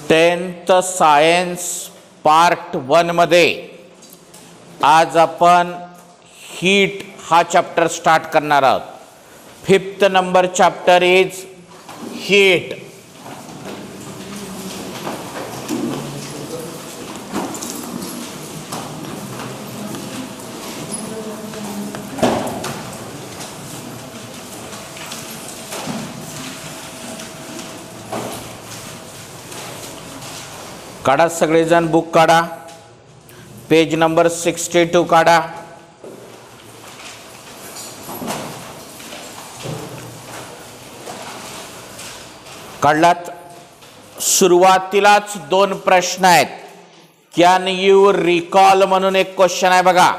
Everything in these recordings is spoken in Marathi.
10th सायन्स पार्ट 1 मध्ये आज आपण हीट हा चॅप्टर स्टार्ट करणार आहोत. 5th number chapter is heat. काढा सगळेजण बुक काढा. पेज नंबर 62 काढा. काढलात. सुरुवातीलाच दोन प्रश्न आहेत. कॅन यू रिकॉल म्हणून एक क्वेश्चन आहे बघा.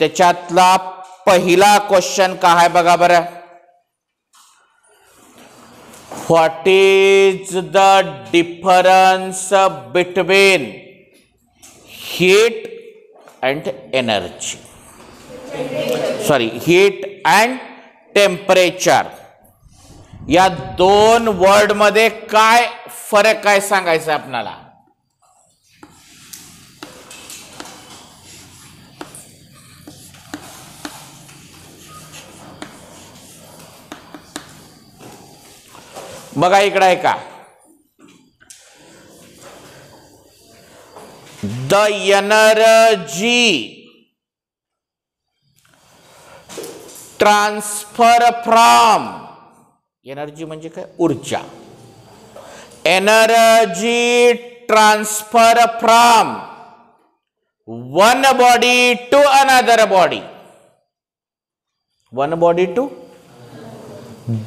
त्याच्यातला पहिला क्वेश्चन काय आहे बघा बरं. What is the difference between heat and energy? Sorry, heat and temperature. या दोन वर्ड मध्ये काय फरक काय सांगायचं आपल्याला. बघा इकडे आहे का. The energy transfer from. Energy म्हणजे काय. ऊर्जा. Energy transfer from one body to another body. One body to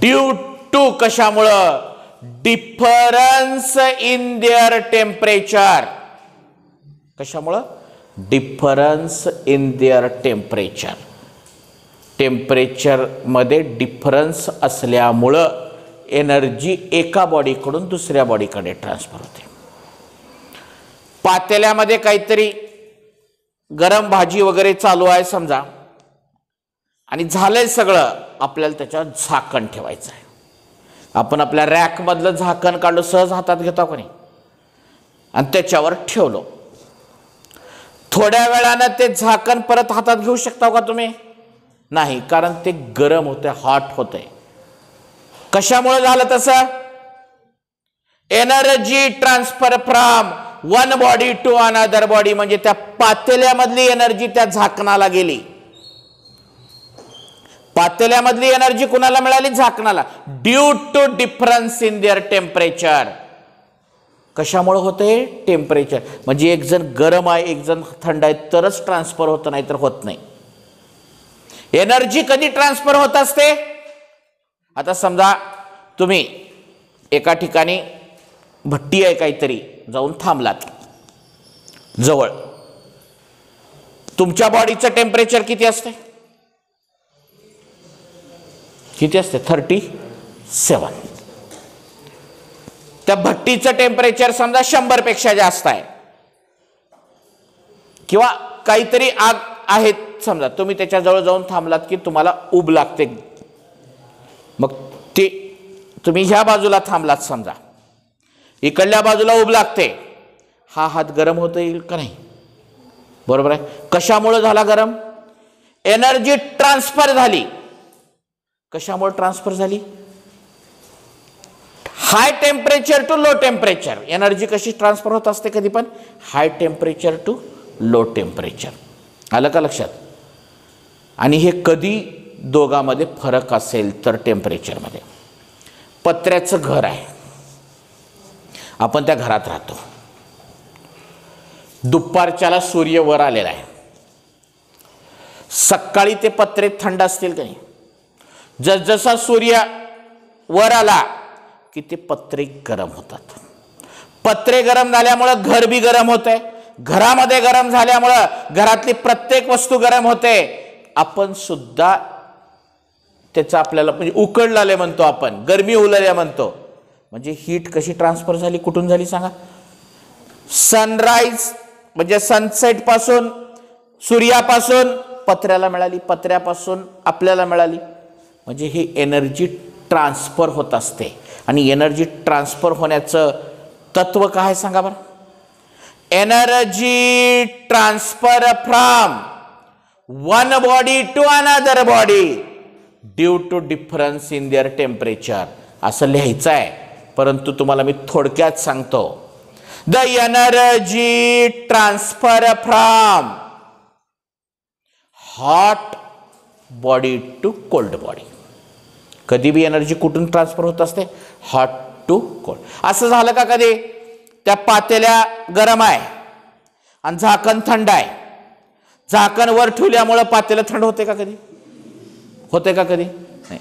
due to कशामुळं. Difference in their temperature. कशामुळं. Difference in their temperature. Temperature मध्ये डिफरन्स असल्यामुळं एनर्जी एका बॉडीकडून दुसऱ्या बॉडीकडे ट्रान्सफर होते. पातेल्यामध्ये काहीतरी गरम भाजी वगैरे चालू आहे समजा आणि झालंय सगळं. आपल्याला त्याच्यावर झाकण ठेवायचं आहे. आपण आपल्या रॅक मधलं झाकण काढलं सहज हातात घेतो कोणी आणि त्याच्यावर ठेवलो. थोड्या वेळानं ते झाकण परत हातात घेऊ शकता का तुम्ही. नाही, कारण ते गरम होते, हॉट होते. कशामुळे झालं तसं. Energy transfer from one body to another body. म्हणजे त्या पातेल्यामधली एनर्जी त्या झाकणाला गेली. पातेल्यामधली एनर्जी कुणाला मिळाली. झाकणाला. Due to difference in their temperature. कशामुळे होते. टेम्परेचर. म्हणजे एक जण गरम आहे एक जण थंड आहे तरच ट्रान्सफर होतं, नाही तर होत नाही. एनर्जी कधी ट्रान्सफर होत असते. आता समजा तुम्ही एका ठिकाणी भट्टी आहे काहीतरी जाऊन थांबलात जवळ. तुमच्या बॉडीचं टेम्परेचर किती असते. किती असते. 37. त्या भट्टीचं टेम्परेचर समजा 100 पेक्षा जास्त आहे किंवा काहीतरी आग आहे समजा. तुम्ही त्याच्या जवळ जाऊन थांबलात की तुम्हाला ऊब लागते. मग ते तुम्ही ह्या बाजूला थांबलात समजा. इकडल्या बाजूला ऊब लागते. हा हात गरम होता येईल का नाही. बरोबर आहे. कशामुळे झाला गरम. एनर्जी ट्रान्सफर झाली. कशामुळे ट्रान्सफर झाली. High temperature to low temperature. Energy कशी ट्रान्सफर होत असते कधी पण. High temperature to low temperature. आलं का लक्षात. आणि हे कधी दोघांमध्ये फरक असेल तर टेम्परेचरमध्ये. पत्र्याचं घर आहे. आपण त्या घरात राहतो. दुपारच्याला सूर्य वर आलेला आहे. सकाळी ते पत्रे थंड असतील का नाही. जसजसा सूर्य वर आला की ते पत्रे गरम होतात. पत्रे गरम झाल्यामुळं घर बी गरम होतंय. घरामध्ये गरम झाल्यामुळं घरातली प्रत्येक वस्तू गरम होते. आपण सुद्धा त्याचं आपल्याला म्हणजे उकडलाले म्हणतो आपण. गरमी उलल्या म्हणतो. म्हणजे हीट कशी ट्रान्सफर झाली. कुठून झाली सांगा. सनराईज म्हणजे सनसेट पासून सूर्यापासून पत्र्याला मिळाली. पत्र्यापासून आपल्याला मिळाली. म्हणजे ही एनर्जी ट्रान्सफर होत असते. आणि एनर्जी ट्रान्सफर होण्याचं तत्व काय सांगा बरं. Energy transfer from one body to another body due to difference in their temperature असं लिहायचं आहे, परंतु तुम्हाला मी थोडक्यात सांगतो. The energy transfer from hot body to cold body. कधी बी एनर्जी कुठून ट्रान्सफर होत असते, हॉट टू कोल्ड. असं झालं का कधी त्या पातेल्या गरम आहे आणि झाकण थंड आहे, झाकण वर ठेवल्यामुळं पातेलं थंड होते का कधी, होते का कधी नाही.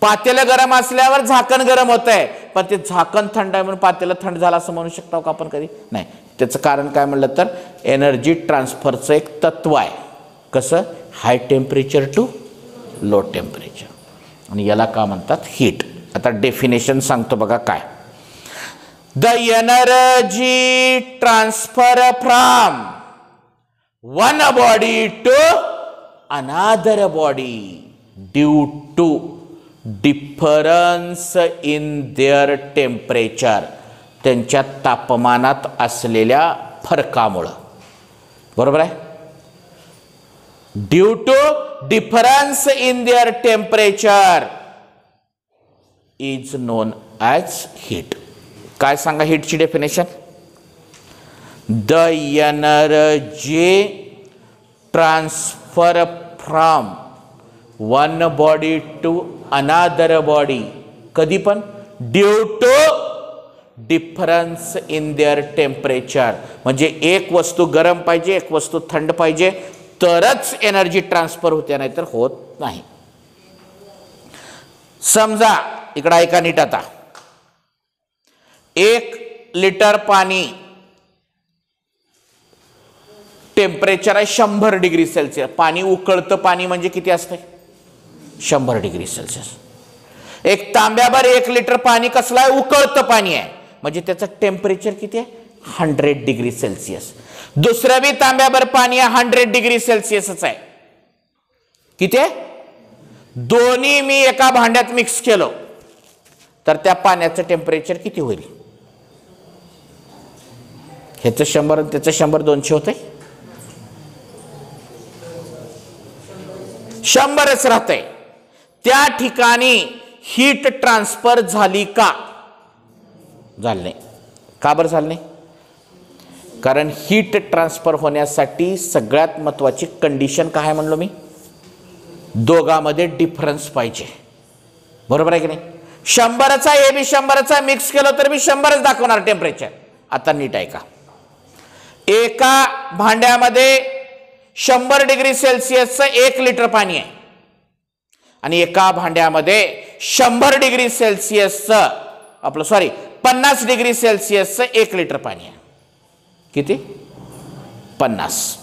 पातेलं गरम असल्यावर झाकण गरम होत आहे, पण ते झाकण थंड आहे म्हणून पातेलं थंड झालं असं म्हणू शकता का आपण कधी नाही. त्याचं कारण काय म्हणलं तर एनर्जी ट्रान्सफरचं एक तत्व आहे. कसं, high temperature to low temperature, आणि याला का म्हणतात हीट. आता डेफिनेशन सांगतो बघा काय. The energy transfer from one body to another body due to difference in their temperature, त्यांच्या तापमानात असलेल्या फरकामुळं. बरोबर आहे. Due to difference in their temperature is known as heat. काय सांगा हीटची definition. The energy transfer from one body to another body, कधी पण due to difference in their temperature. म्हणजे एक वस्तू गरम पाहिजे, एक वस्तू थंड पाहिजे, तरच एनर्जी ट्रान्सफर होते, नाही तर होत नाही. समजा इकडं ऐका नीट आता. 1 लिटर पाणी टेम्परेचर आहे 100 डिग्री सेल्सिअस. पाणी उकळतं पाणी म्हणजे किती असते, 100 डिग्री सेल्सिअस. एक तांब्याभर 1 लिटर पाणी कसलं आहे, उकळतं पाणी आहे, म्हणजे त्याचं टेम्परेचर किती आहे, 100 डिग्री सेल्सिअस. दुसऱ्या बी तांब्याभर पाणी 100 डिग्री सेल्सिअसच आहे. किती आहे, दोन्ही मी एका भांड्यात मिक्स केलं तर त्या पाण्याचं टेम्परेचर किती होईल, ह्याचं 100 आणि त्याचं 100, 200 होते, 100च राहतंय. त्या ठिकाणी हीट ट्रान्सफर झाली का, झाली नाही. का बरं झालं नाही, कारण हीट ट्रान्सफर होण्यासाठी सगळ्यात महत्वाची कंडिशन काय आहे म्हणलो मी, दोघांमध्ये डिफरन्स पाहिजे. बरोबर आहे की नाही. 100चा ए बी 100चा मिक्स केलं तर मी 100च दाखवणार टेम्परेचर. आता नीट आहे का, एका भांड्यामध्ये 100 डिग्री सेल्सिअसचं 1 लिटर पाणी आहे आणि एका भांड्यामध्ये 100 डिग्री सेल्सिअसचं आपलं 50 डिग्री सेल्सिअसचं 1 लिटर पाणी आहे. किती, 50.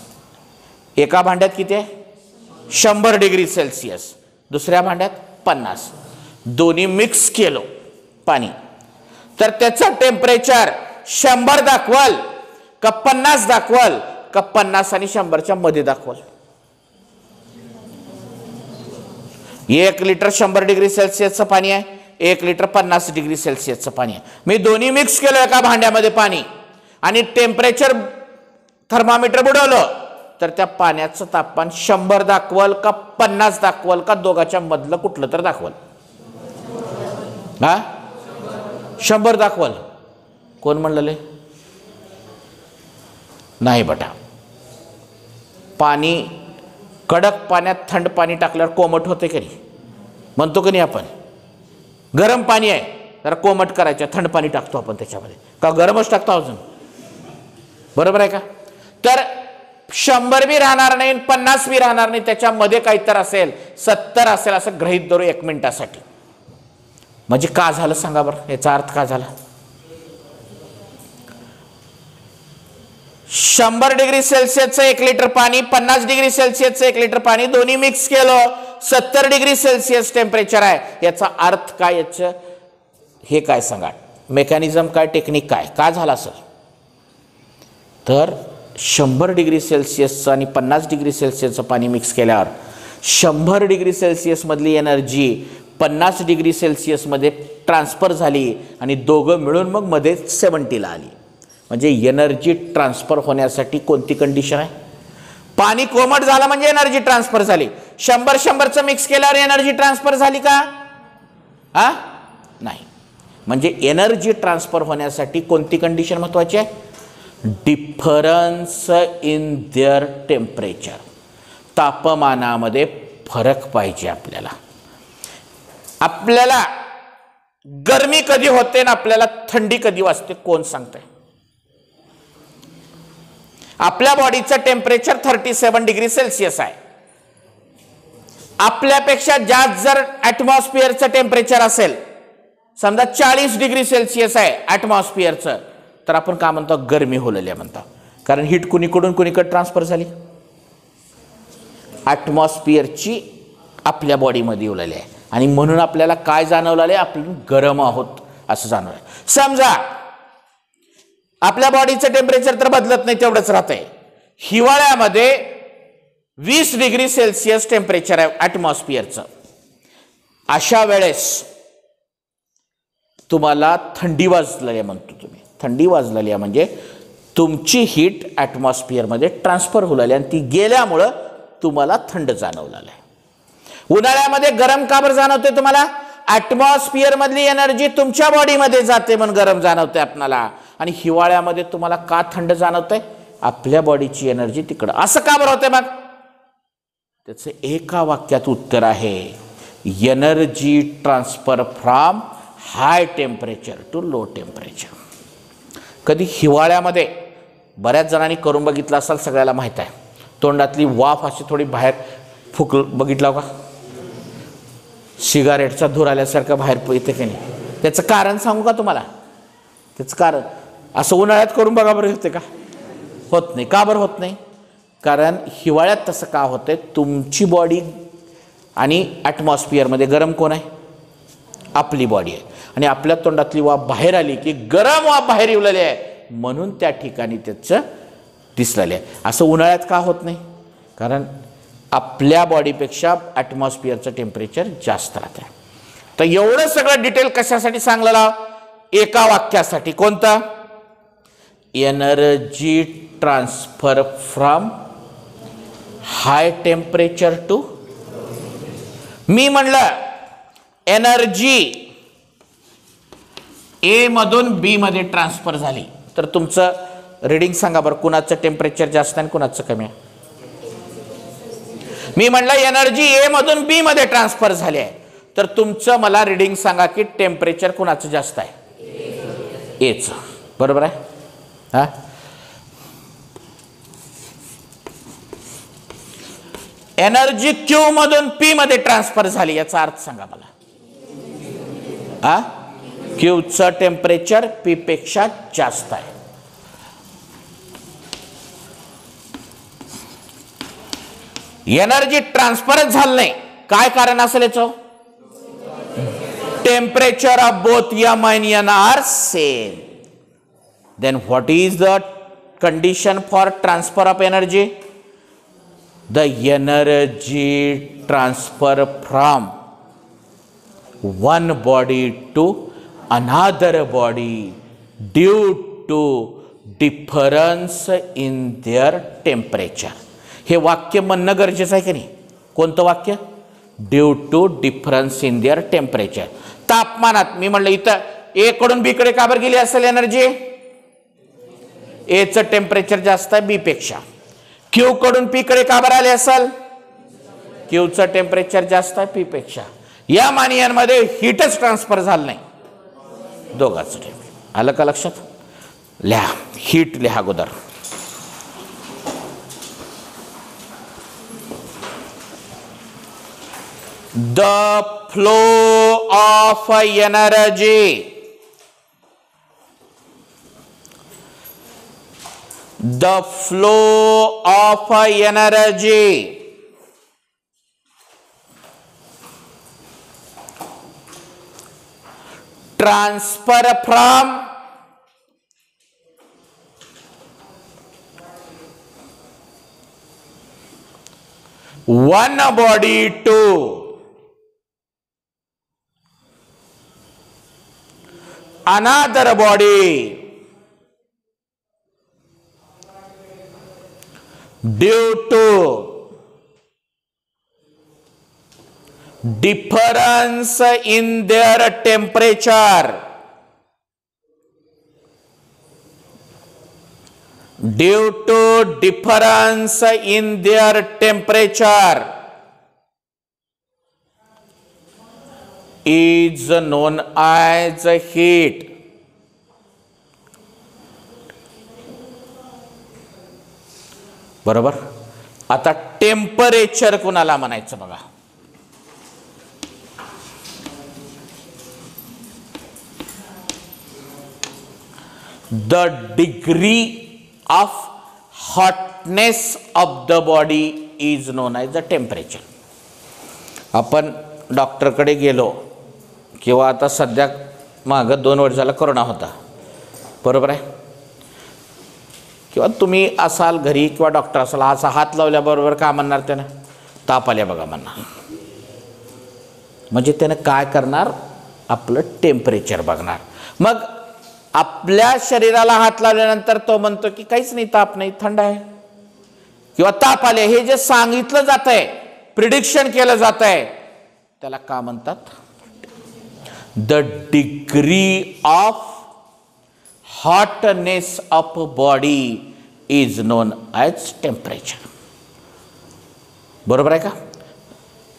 एका भांड्यात किती आहे, 100 डिग्री सेल्सिअस, दुसऱ्या भांड्यात 50. दोन्ही मिक्स केलं पाणी तर त्याचं टेम्परेचर 100 दाखवल का 50 दाखवल का 50 आणि 100च्या मध्ये दाखवल. 1 लिटर 100 डिग्री सेल्सिअसचं पाणी आहे, 1 लिटर 50 डिग्री सेल्सिअसचं पाणी आहे. मी दोन्ही मिक्स केलं एका भांड्यामध्ये पाणी आणि टेम्परेचर थर्मामीटर बुडवलं तर त्या पाण्याचं तापमान 100 दाखवल का 50 दाखवल का दोघांच्या मधलं कुठलं तर दाखवल. हा, 100 दाखवल. कोण म्हणले नाही बेटा. पाणी कडक पाण्यात थंड पाणी टाकल्यावर कोमट होते की नाही, म्हणतो की नाही आपण. गरम पाणी आहे जरा कोमट करायचं, थंड पाणी टाकतो आपण त्याच्यामध्ये, का गरमच टाकतो अजून. बरोबर आहे का. तर 100 बी राहणार नाही, 50 बी राहणार नाही, त्याच्यामध्ये काहीतरी असेल, 70 असेल असं गृहीत धरू 1 मिनिटासाठी. म्हणजे का झालं सांगा बरं, याचा अर्थ का झाला. 100 डिग्री सेल्सिअसचं 1 लिटर पाणी, 50 डिग्री सेल्सिअसचं 1 लिटर पाणी, दोन्ही मिक्स केलं, 70 डिग्री सेल्सिअस टेम्परेचर आहे. याचा अर्थ काय, याचं हे काय सांगा, मेकॅनिझम काय, टेक्निक काय, का झालं असेल. तर 100 डिग्री सेल्सिअसचं आणि 50 डिग्री सेल्सिअसचं पाणी मिक्स केल्यावर 100 डिग्री सेल्सिअस मधली एनर्जी 50 डिग्री सेल्सिअसमध्ये ट्रान्सफर झाली आणि दोघं मिळून मग मध्ये 70ला आली. म्हणजे एनर्जी ट्रान्सफर होण्यासाठी कोणती कंडिशन आहे? पाणी कोमट झालं म्हणजे एनर्जी ट्रान्सफर झाली. 100-100चं मिक्स केल्यावर एनर्जी ट्रान्सफर झाली का? हा, नाही. म्हणजे एनर्जी ट्रान्सफर होण्यासाठी कोणती कंडिशन महत्वाची आहे? Difference in their temperature. तापमानामध्ये फरक पाहिजे आपल्याला. आपल्याला गरमी कधी होते ना आपल्याला थंडी कधी वाजते कोण सांगतंय? आपल्या बॉडीचं टेम्परेचर 37 डिग्री सेल्सिअस आहे. आपल्यापेक्षा जास्त जर ॲटमॉस्फिअरचं टेम्परेचर असेल, समजा 40 डिग्री सेल्सिअस आहे ॲटमॉस्फिअरचं, तर आपण काय म्हणतो? गरमी होलेली म्हणतो. कारण हीट कुणीकडून कुणीकडे ट्रान्सफर झाली? ॲटमॉस्फिअरची आपल्या बॉडीमध्ये उरलेली आहे आणि म्हणून आपल्याला काय जाणवलं आहे? आपण गरम आहोत असं जाणवलं. समजा आपल्या बॉडीचं टेम्परेचर तर बदलत नाही, तेवढंच राहतंय. हिवाळ्यामध्ये 20 डिग्री सेल्सिअस टेम्परेचर आहे ॲटमॉस्फिअरचं. अशा वेळेस तुम्हाला थंडी वाजलेली आहे म्हणतो तुम्ही. थंडी वाजलेली आहे म्हणजे तुमची हीट ॲटमॉस्फिअरमध्ये ट्रान्सफर होऊ आणि ती गेल्यामुळं तुम्हाला थंड जाणवलेलं आहे. उन्हाळ्यामध्ये गरम का बरं जाणवते तुम्हाला? ॲटमॉस्फिअर मधली एनर्जी तुमच्या बॉडीमध्ये जाते म्हणून गरम जाणवते आपल्याला. आणि हिवाळ्यामध्ये तुम्हाला का थंड जाणवतंय? आपल्या बॉडीची एनर्जी तिकडं. असं का बरं होतंय? मग त्याचं एका वाक्यात उत्तर आहे, energy transfer from high temperature to low temperature. कधी हिवाळ्यामध्ये बऱ्याच जणांनी करून बघितलं असाल, सगळ्याला माहीत आहे, तोंडातली वाफ अशी थोडी बाहेर फुक बघितला का? सिगारेटचा धूर आल्यासारखं बाहेर येते की नाही? त्याचं कारण सांगू का तुम्हाला? त्याचं कारण असं उन्हाळ्यात करून बघा बरं होते का? होत नाही. का बरं होत नाही? कारण हिवाळ्यात तसं का होतंय? तुमची बॉडी आणि ॲटमॉस्फिअरमध्ये गरम कोण आहे? आपली बॉडी आहे. आणि आपल्या तोंडातली वाफ बाहेर आली की गरम वाफ बाहेर येऊलेली आहे म्हणून त्या ठिकाणी त्याचं दिसलेलं आहे. असं उन्हाळ्यात का होत नाही? कारण आपल्या बॉडीपेक्षा ॲटमॉस्फिअरचं टेम्परेचर जास्त राहतं. तर एवढं सगळं डिटेल कशासाठी सांगलेलं? एका वाक्यासाठी. कोणतं? Energy transfer from high temperature to. मी म्हणलं एनर्जी ए मधून बी मध्ये ट्रान्सफर झाली तर तुमचं रीडिंग सांगा बरं, कुणाचं टेम्परेचर जास्त आहे आणि कुणाचं कमी आहे? मी म्हणलं एनर्जी ए मधून बी मध्ये ट्रान्सफर झाली आहे तर तुमचं मला रीडिंग सांगा की टेम्परेचर कुणाचं जास्त आहे? एचं. बरोबर आहे? हा. एनर्जी क्यू मधून पी मध्ये ट्रान्सफर झाली याचा अर्थ सांगा मला. हा, क्यूचं टेम्परेचर पी पेक्षा जास्त आहे. एनर्जी ट्रान्सफरच झालं नाही, काय कारण असेल याचं? Temperature of both M and n are same. Then what is the condition for transfer of energy? The energy transfer from one body to another body due to difference in their temperature. हे वाक्य म्हणणं गरजेचं आहे की नाही? कोणतं वाक्य? Due to difference in their temperature. तापमानात मी म्हणलं इथं ए कडून बी कडे का बरं गेली असेल एनर्जी? एचं टेम्परेचर जास्त आहे बी पेक्षा. क्यू कडून पी कडे का बरं आले असेल? क्यूचं टेम्परेचर जास्त आहे पी पेक्षा. या मानियांमध्ये हीटच ट्रान्सफर झालं नाही दोघांचं टेम्परेचर. आलं का लक्षात? लिहा, हीट लिहा अगोदर. The flow of energy. The flow of energy transfer from one body to another body due to difference in their temperature. Due to difference in their temperature is known as heat. बरोबर. आता टेम्परेचर कुणाला म्हणायचं बघा. The degree of hotness of the body is known as the temperature. आपण डॉक्टरकडे गेलो किंवा आता सध्या मागं 2 वर्षाला कोरोना होता, बरोबर आहे, किंवा तुम्ही असाल घरी किंवा डॉक्टर असाल, असा हात लावल्याबरोबर काय म्हणणार त्यानं? ताप आल्या बघा म्हणणार. म्हणजे त्यानं काय करणार? आपलं टेम्परेचर बघणार. मग आपल्या शरीराला हात लावल्यानंतर तो म्हणतो की काहीच नाही, ताप नाही, थंड आहे किंवा ताप आले, हे जे सांगितलं जात आहे, प्रिडिक्शन केलं जात आहे, त्याला का म्हणतात? The degree of hotness of body is known as temperature. बरोबर आहे का?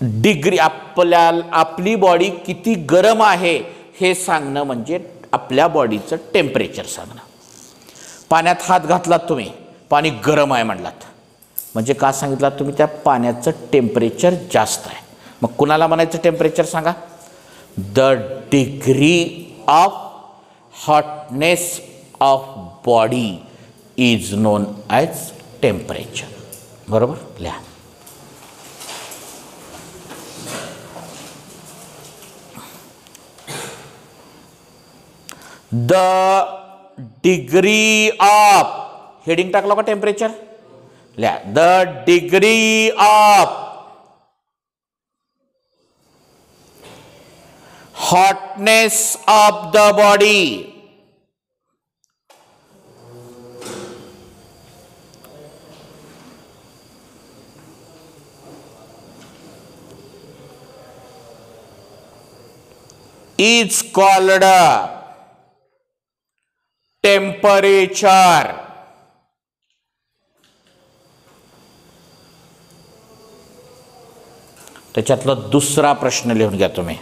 डिग्री, आपली बॉडी किती गरम आहे हे सांगणं म्हणजे आपल्या बॉडीचं टेम्परेचर सांगणं. पाण्यात हात घातलात तुम्ही, पाणी गरम आहे म्हणलात, म्हणजे का सांगितलं तुम्ही? त्या पाण्याचं टेम्परेचर जास्त आहे. मग कुणाला म्हणायचं टेम्परेचर सांगा? The degree of hotness of body is known as temperature. बरोबर लिहा. द डिग्री ऑफ, हेडिंग टाकलं का टेम्परेचर? लिहा. The degree of hotness of the body is called temperature. त्याच्यातला दुसरा प्रश्न लिहून घ्या तुम्ही.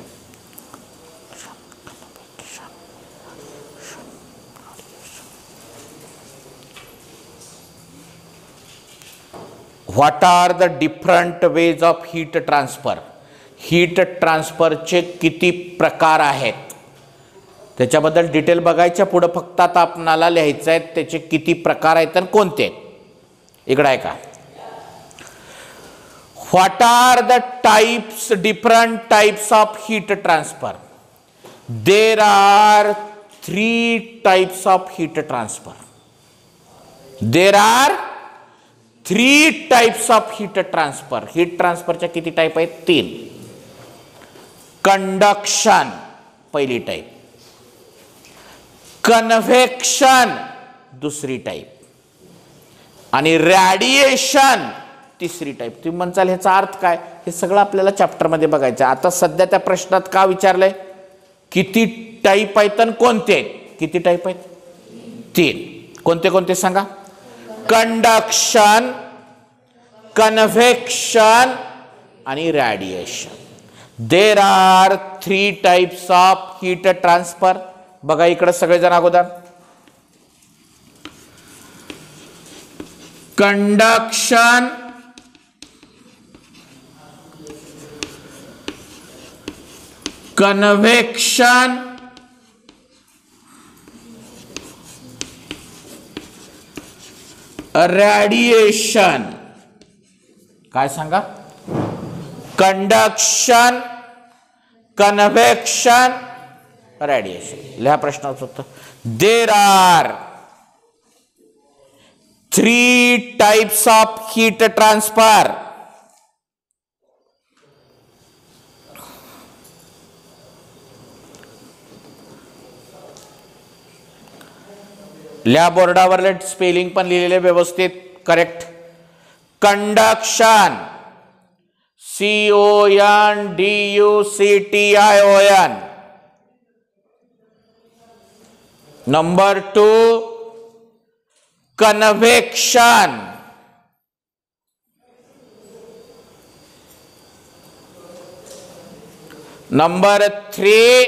What are the different ways of heat transfer? Heat ट्रान्सफरचे किती प्रकार आहेत त्याच्याबद्दल डिटेल बघायच्या पुढे फक्त आता आपणाला लिहायचं आहे त्याचे किती प्रकार आहेत आणि कोणते. इकडे आहे का? What are the types, different types of heat transfer? There are 3 types of heat transfer. There are 3 types of heat transfer. Heat ट्रान्सफरच्या किती टाइप आहेत? 3. कंडक्शन पहिली टाइप, कन्व्हेक्शन दुसरी टाइप आणि रॅडिएशन तिसरी टाइप. तुम्ही म्हणसाल ह्याचा अर्थ काय? हे सगळं आपल्याला चॅप्टरमध्ये बघायचं आहे. आता सध्या त्या प्रश्नात का विचारलंय? किती टाइप आहेत आणि कोणते आहेत? किती टाइप आहेत? 3. कोणते कोणते सांगा? कंडक्शन, कन्व्हेक्शन आणि radiation. There are 3 types of heat transfer. बघा इकडे सगळेजण अगोदर. Conduction, convection, radiation. काय सांगा? Conduction, convection, radiation. लिहा प्रश्नाचं उत्तर. देर are 3 types of heat transfer. लिहा बोर्डावर, स्पेलिंग पण लिहिलेले व्यवस्थित correct. Conduction, CONDUCTION. Number 2 convection. Number 3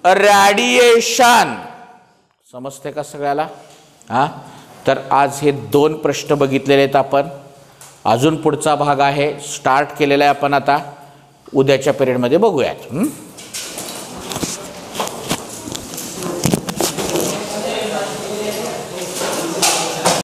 radiation. समजते का सगळ्याला? हा, तर आज हे 2 प्रश्न बघितलेले आहेत आपण. अजून पुढचा भाग आहे, स्टार्ट केलेला आहे आपण, आता उद्याच्या पिरियडमध्ये बघूयात.